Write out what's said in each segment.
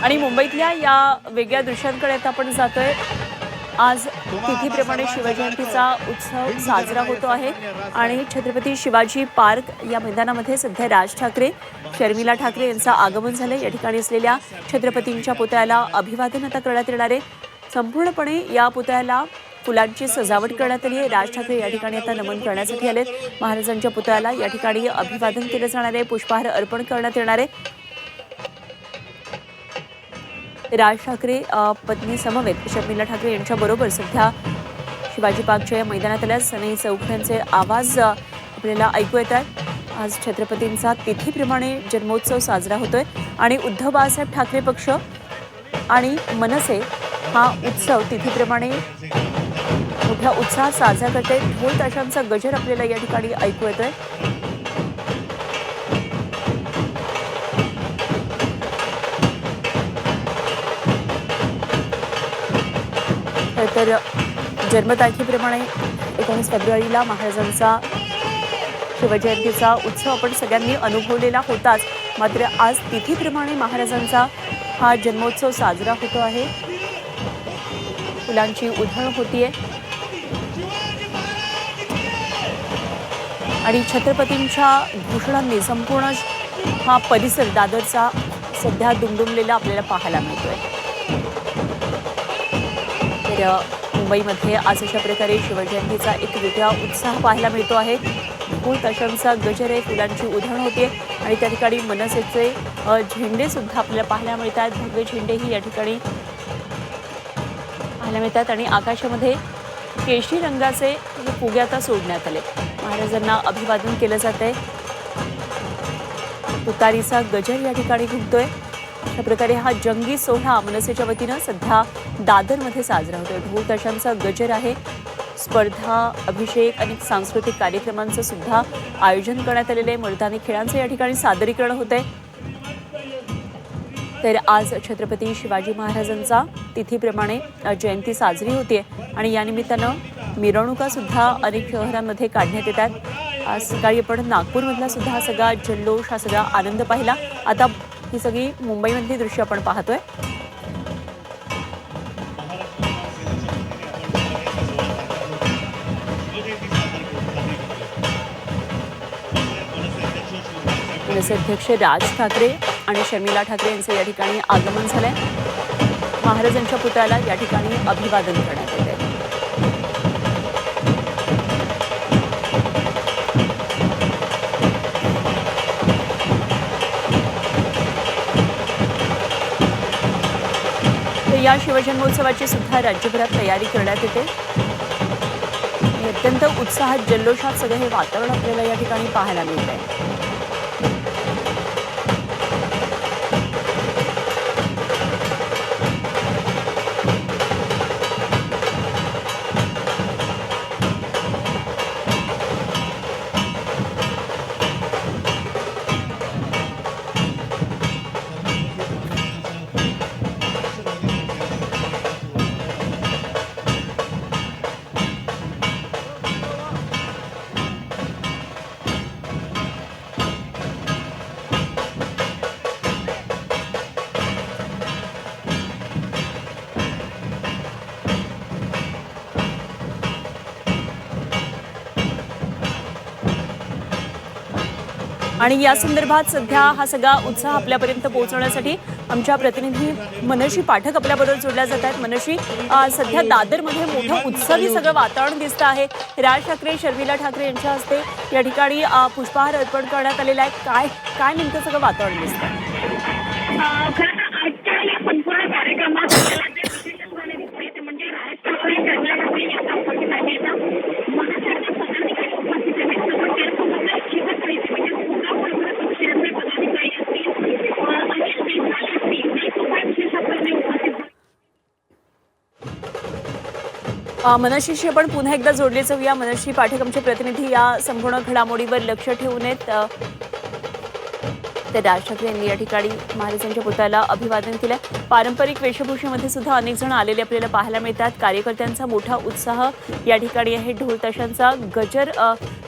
आणि मुंबईतल्या या वेगळ्या दृश्यांकडे आता आपण जातोय। आज तिथीप्रमाणे शिवजयंतीचा उत्सव साजरा होतो आहे आणि छत्रपती शिवाजी पार्क या मैदानामध्ये सध्या राज ठाकरे, शर्मिला ठाकरे यांचं आगमन झाले। या ठिकाणी असलेल्या छत्रपतींच्या पुतळ्याला अभिवादन आता करण्यात येणार आहे। संपूर्णपणे या पुतळ्याला फुलांची सजावट करण्यात आली आहे। राज ठाकरे या ठिकाणी आता नमन करण्यासाठी आलेत। महाराजांच्या पुतळ्याला या ठिकाणी अभिवादन केलं जाणार आहे, पुष्पहार अर्पण करण्यात येणार आहे। राज ठाकरे पत्नी समवेत शर्मिला ठाकरे यांच्याबरोबर सध्या शिवाजी पार्कच्या या मैदानात आल्या। सनई चौघड्यांचे आवाज आपल्याला ऐकू येत आहेत। आज छत्रपतींचा तिथीप्रमाणे जन्मोत्सव साजरा होतोय आणि उद्धव बाळासाहेब ठाकरे पक्ष आणि मनसे हा उत्सव तिथीप्रमाणे मोठ्या उत्साहात साजरा करते। ढोल ताशांचा गजर आपल्याला या ठिकाणी ऐकू येतोय। तर जन्मतारखेप्रमाणे 19 फेब्रुवारीला महाराजांचा शिवजयंतीचा उत्सव आपण सगळ्यांनी अनुभवलेला होताच, मात्र आज तिथीप्रमाणे महाराजांचा हा जन्मोत्सव साजरा होतो आहे। फुलांची उधळण होतीये आणि छत्रपतींच्या घोषणांनी संपूर्ण हा परिसर दादरचा सध्या दुमदुमलेला आपल्याला पाहायला मिळतोय। मुंबईमध्ये आज अशा प्रकारे शिवजयंतीचा एक वेगळा उत्साह पाहायला मिळतो आहे। ढोल ताशांचा गजर आहे, फुलांची उधळण होते आणि त्या ठिकाणी मनसेचे झेंडे सुद्धा आपल्याला पाहायला मिळतात। भगवे झेंडेही या ठिकाणी पाहायला मिळतात आणि आकाशामध्ये केशरी रंगाचे फुगे आता सोडण्यात आले। महाराजांना अभिवादन केलं जात आहे। तुतारीचा गजर या ठिकाणी घुमतोय। अशा प्रकारे हा जंगी सोहळा मनसेच्या वतीनं सध्या दादरमध्ये साजरा होतोय। ढोल ताशांचा गजर आहे। स्पर्धा, अभिषेक आणि सांस्कृतिक कार्यक्रमांचं सुद्धा आयोजन करण्यात आलेलं आहे। मैदानी खेळांचं या ठिकाणी सादरीकरण होत आहे। तर आज छत्रपती शिवाजी महाराजांचा तिथीप्रमाणे जयंती साजरी होते आणि या निमित्तानं मिरवणुका सुद्धा अनेक शहरांमध्ये काढण्यात येतात। आज सकाळी आपण नागपूरमधला सुद्धा हा सगळा जल्लोष, हा सगळा आनंद पाहिला। आता ही सगळी मुंबईमधली दृश्य आपण पाहतोय। मनसे अध्यक्ष राज ठाकरे आणि शर्मिला ठाकरे यांचं या ठिकाणी आगमन झालंय। महाराजांच्या पुतळ्याला या ठिकाणी अभिवादन करण्यात येत आहे। या शिवजन्मोत्सवाची सुद्धा राज्यभरात तयारी करण्यात येते। अत्यंत उत्साहात जल्लोषात सगळं हे वातावरण आपल्याला या ठिकाणी पाहायला मिळत आहे। आणि या संदर्भात सध्या हा सगळा उत्साह आपल्यापर्यंत पोहोचवण्यासाठी आमच्या प्रतिनिधी मनर्षी पाठक आपल्याबरोबर जोडल्या जात आहेत। मनर्षी, सध्या दादरमध्ये मोठं उत्सवी सगळं वातावरण दिसतं आहे। राज ठाकरे, शर्मिला ठाकरे यांच्या हस्ते या ठिकाणी पुष्पहार अर्पण करण्यात आलेला आहे। काय काय नेमकं सगळं वातावरण दिसतं? मनर्षीशी आपण पुन्हा एकदा जोडले जाऊया। मनर्षी पाठक आमचे प्रतिनिधी या संपूर्ण घडामोडीवर लक्ष ठेवून आहेत। तर राज ठाकरे यांनी या ठिकाणी महाराजांच्या पुतळ्याला अभिवादन केलं। पारंपरिक वेशभूषेमध्ये सुद्धा अनेक जण आलेले आपल्याला पाहायला मिळतात। कार्यकर्त्यांचा मोठा उत्साह या ठिकाणी आहे। ढोल ताशांचा गजर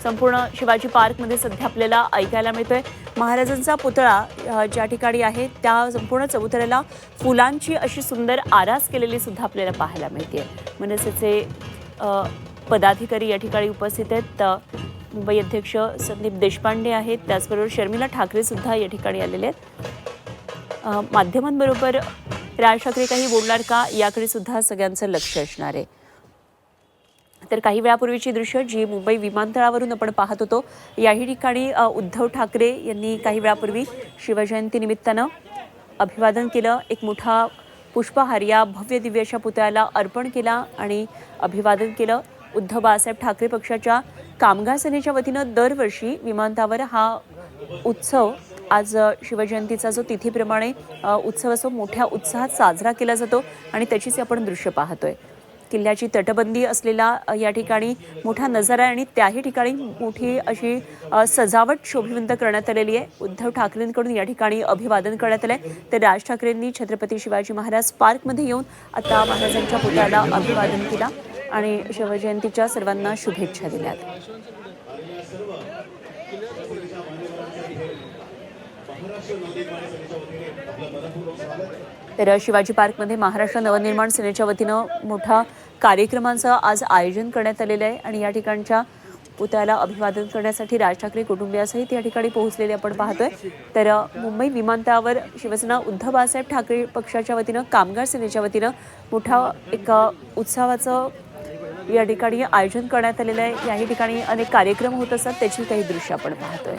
संपूर्ण शिवाजी पार्कमध्ये सध्या आपल्याला ऐकायला मिळतोय. महाराजांचा पुतळा ज्या ठिकाणी आहे त्या संपूर्ण चबुतऱ्याला फुलांची अशी सुंदर आरास केलेली सुद्धा आपल्याला पाहायला मिळते. मनसेचे पदाधिकारी या ठिकाणी उपस्थित आहेत. मुंबई अध्यक्ष संदीप देशपांडे आहेत, त्याचबरोबर शर्मिला ठाकरे सुद्धा या ठिकाणी आलेले आहेत. माध्यमांबरोबर राज ठाकरे काही बोलणार का याकडे सुद्धा सगळ्यांचं लक्ष असणार आहे. तर काही वेळापूर्वीची दृश्य जी मुंबई विमानतळावरून आपण पाहत होतो, याही ठिकाणी उद्धव ठाकरे यांनी काही वेळापूर्वी शिवजयंती निमित्तानं अभिवादन केलं. एक मोठा पुष्पहार या भव्य दिव्य अशा पुतळ्याला अर्पण केला आणि अभिवादन केलं. उद्धव बाळासाहेब ठाकरे पक्षाच्या कामगार सेनेच्या वतीनं दरवर्षी विमानतळावर हा उत्सव आज शिवजयंतीचा जो तिथीप्रमाणे उत्सव असो मोठ्या उत्साहात साजरा केला जातो आणि त्याचीच आपण दृश्य पाहतोय. किल्ल्याची तटबंदी असलेला या ठिकाणी मोठा नजारा आहे आणि त्याही ठिकाणी मोठी अशी सजावट शोभिवंत करण्यात आलेली आहे. उद्धव ठाकरेंकडून या ठिकाणी अभिवादन करण्यात आलंय. तर राज ठाकरेंनी छत्रपती शिवाजी महाराज पार्कमध्ये येऊन आता महाराजांच्या पुतळ्याला अभिवादन केला आणि शिवजयंतीच्या सर्वांना शुभेच्छा दिल्यात. तर शिवाजी पार्कमध्ये महाराष्ट्र नवनिर्माण सेनेच्या वतीनं मोठा कार्यक्रमाचं आज आयोजन करण्यात आलेलं आहे आणि या ठिकाणच्या पुतळ्याला अभिवादन करण्यासाठी राज ठाकरे कुटुंबियासहित या ठिकाणी पोहोचलेले आपण पाहतोय. तर मुंबई विमानतळावर शिवसेना उद्धव बाळासाहेब ठाकरे पक्षाच्या वतीनं कामगार सेनेच्या वतीनं मोठा एक उत्सवाचं या ठिकाणी आयोजन करण्यात आलेलं आहे. याही ठिकाणी अनेक कार्यक्रम होत असतात, त्याची काही दृश्य आपण पाहतोय.